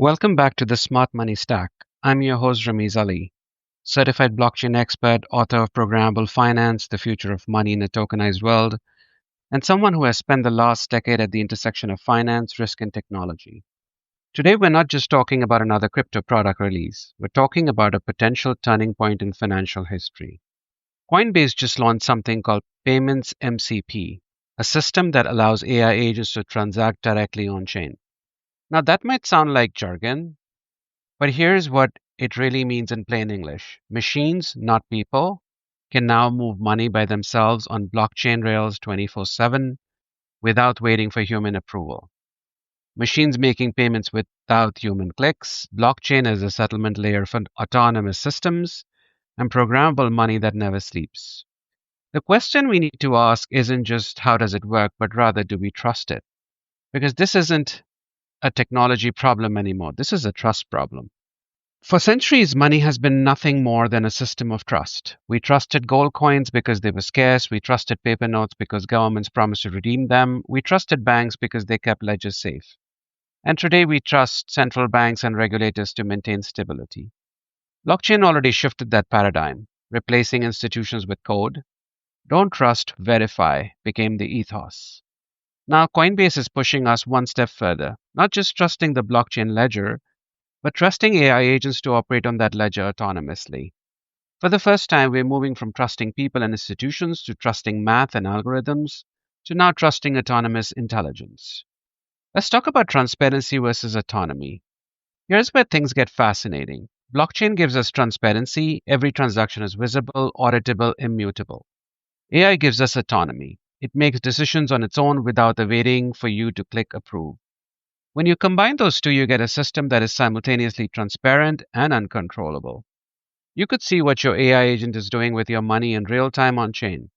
Welcome back to the Smart Money Stack. I'm your host, Rameez Ali, certified blockchain expert, author of Programmable Finance, The Future of Money in a Tokenized World, and someone who has spent the last decade at the intersection of finance, risk, and technology. Today, we're not just talking about another crypto product release, we're talking about a potential turning point in financial history. Coinbase just launched something called Payments MCP, a system that allows AI agents to transact directly on chain. Now, that might sound like jargon, but here's what it really means in plain English. Machines, not people, can now move money by themselves on blockchain rails 24/7 without waiting for human approval. Machines making payments without human clicks, blockchain as a settlement layer for autonomous systems, and programmable money that never sleeps. The question we need to ask isn't just how does it work, but rather do we trust it? Because this isn't a technology problem anymore. This is a trust problem. For centuries, money has been nothing more than a system of trust. We trusted gold coins because they were scarce. We trusted paper notes because governments promised to redeem them. We trusted banks because they kept ledgers safe. And today we trust central banks and regulators to maintain stability. Blockchain already shifted that paradigm, replacing institutions with code. Don't trust, verify became the ethos. Now Coinbase is pushing us one step further, not just trusting the blockchain ledger, but trusting AI agents to operate on that ledger autonomously. For the first time, we're moving from trusting people and institutions to trusting math and algorithms to now trusting autonomous intelligence. Let's talk about transparency versus autonomy. Here's where things get fascinating. Blockchain gives us transparency, every transaction is visible, auditable, immutable. AI gives us autonomy. It makes decisions on its own without waiting for you to click approve. When you combine those two, you get a system that is simultaneously transparent and uncontrollable. You could see what your AI agent is doing with your money in real time on chain,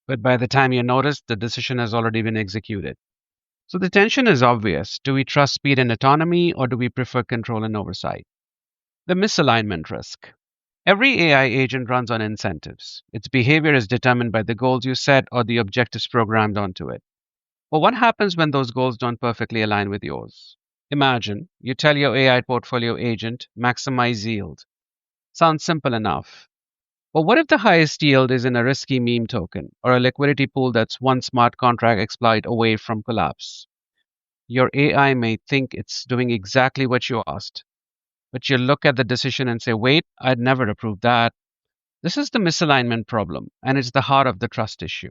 but by the time you notice, the decision has already been executed. So the tension is obvious. Do we trust speed and autonomy, or do we prefer control and oversight? The misalignment risk. Every AI agent runs on incentives. Its behavior is determined by the goals you set or the objectives programmed onto it. But what happens when those goals don't perfectly align with yours? Imagine you tell your AI portfolio agent, maximize yield. Sounds simple enough. But what if the highest yield is in a risky meme token or a liquidity pool that's one smart contract exploit away from collapse? Your AI may think it's doing exactly what you asked, but you look at the decision and say, wait, I'd never approve that. This is the misalignment problem, and it's the heart of the trust issue.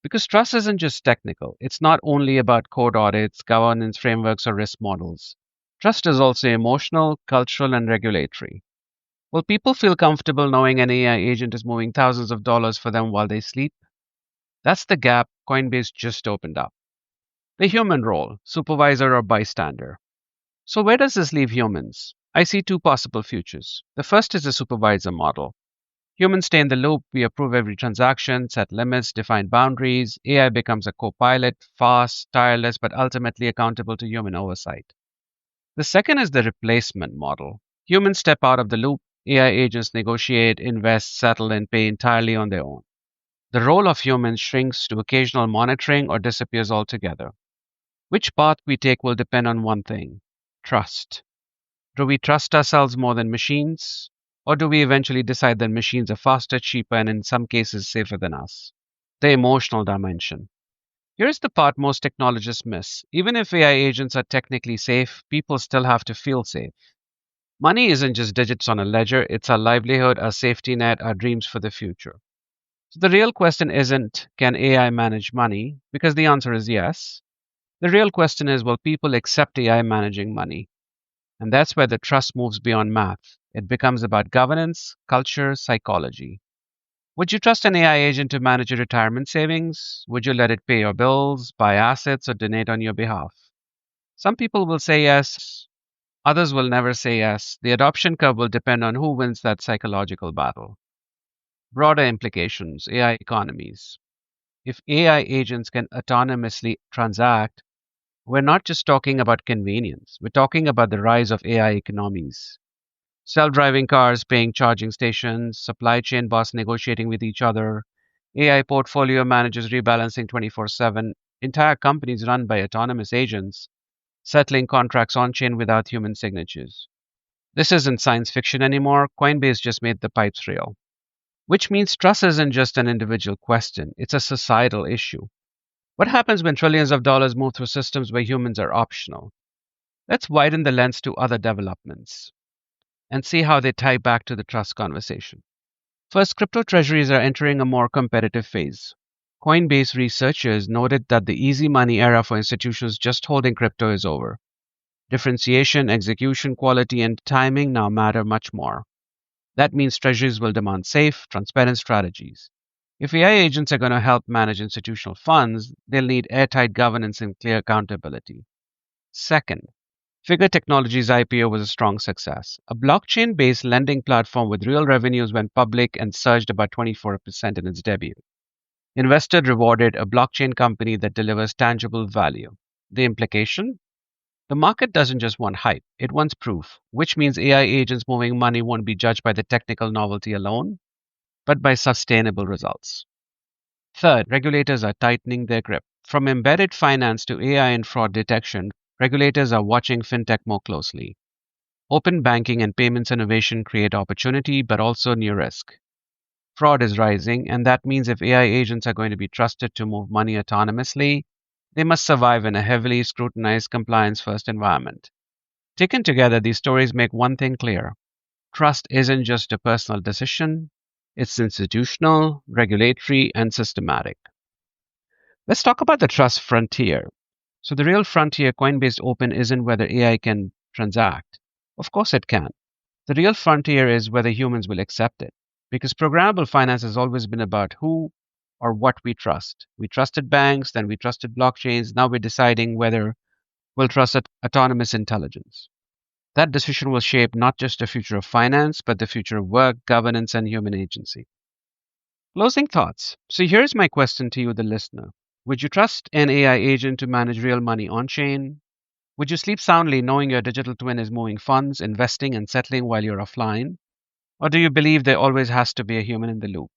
Because trust isn't just technical, it's not only about code audits, governance frameworks, or risk models. Trust is also emotional, cultural, and regulatory. Will people feel comfortable knowing an AI agent is moving thousands of dollars for them while they sleep? That's the gap Coinbase just opened up. The human role, supervisor or bystander. So, where does this leave humans? I see two possible futures. The first is the supervisor model. Humans stay in the loop, we approve every transaction, set limits, define boundaries. AI becomes a co pilot, fast, tireless, but ultimately accountable to human oversight. The second is the replacement model. Humans step out of the loop, AI agents negotiate, invest, settle, and pay entirely on their own. The role of humans shrinks to occasional monitoring or disappears altogether. Which path we take will depend on one thing: trust. Do we trust ourselves more than machines? Or do we eventually decide that machines are faster, cheaper, and in some cases safer than us? The emotional dimension. Here's the part most technologists miss. Even if AI agents are technically safe, people still have to feel safe. Money isn't just digits on a ledger, it's our livelihood, our safety net, our dreams for the future. So the real question isn't, can AI manage money? Because the answer is yes. The real question is, will people accept AI managing money? And that's where the trust moves beyond math. It becomes about governance, culture, psychology. Would you trust an AI agent to manage your retirement savings? Would you let it pay your bills, buy assets, or donate on your behalf? Some people will say yes, others will never say yes. The adoption curve will depend on who wins that psychological battle. Broader implications: AI economies. If AI agents can autonomously transact, we're not just talking about convenience, we're talking about the rise of AI economies. Self driving cars paying charging stations, supply chain bots negotiating with each other, AI portfolio managers rebalancing 24/7, entire companies run by autonomous agents. settling contracts on chain without human signatures. This isn't science fiction anymore. Coinbase just made the pipes real. Which means trust isn't just an individual question, it's a societal issue. What happens when trillions of dollars move through systems where humans are optional? Let's widen the lens to other developments and see how they tie back to the trust conversation. First, crypto treasuries are entering a more competitive phase. Coinbase researchers noted that the easy money era for institutions just holding crypto is over. Differentiation, execution quality, and timing now matter much more. That means treasuries will demand safe, transparent strategies. If AI agents are going to help manage institutional funds, they'll need airtight governance and clear accountability. Second, Figure Technologies' IPO was a strong success. A blockchain based lending platform with real revenues went public and surged about 24% in its debut. Investors rewarded a blockchain company that delivers tangible value. The implication? The market doesn't just want hype, it wants proof, which means AI agents moving money won't be judged by the technical novelty alone, but by sustainable results. Third, regulators are tightening their grip. From embedded finance to AI and fraud detection, regulators are watching fintech more closely. Open banking and payments innovation create opportunity, but also new risk. Fraud is rising, and that means if AI agents are going to be trusted to move money autonomously, they must survive in a heavily scrutinized compliance first environment. Taken together, these stories make one thing clear: trust isn't just a personal decision, it's institutional, regulatory, and systematic. Let's talk about the trust frontier. So, the real frontier Coinbase Open isn't whether AI can transact. Of course, it can. The real frontier is whether humans will accept it. Because programmable finance has always been about who or what we trust. We trusted banks, then we trusted blockchains, now we're deciding whether we'll trust autonomous intelligence. That decision will shape not just the future of finance, but the future of work, governance, and human agency. Closing thoughts. So here's my question to you, the listener. Would you trust an AI agent to manage real money on chain? Would you sleep soundly knowing your digital twin is moving funds, investing, and settling while you're offline? Or do you believe there always has to be a human in the loop?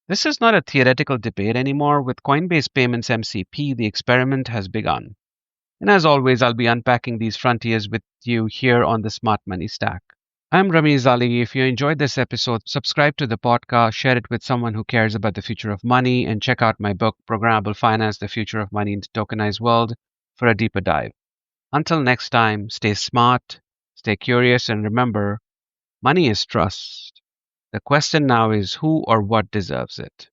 This is not a theoretical debate anymore. With Coinbase Payments MCP, the experiment has begun. And as always, I'll be unpacking these frontiers with you here on the Smart Money Stack. I'm Rameez Ali. If you enjoyed this episode, subscribe to the podcast, share it with someone who cares about the future of money, and check out my book, Programmable Finance, The Future of Money in the Tokenized World, for a deeper dive. Until next time, stay smart, stay curious, and remember, money is trust. The question now is who or what deserves it.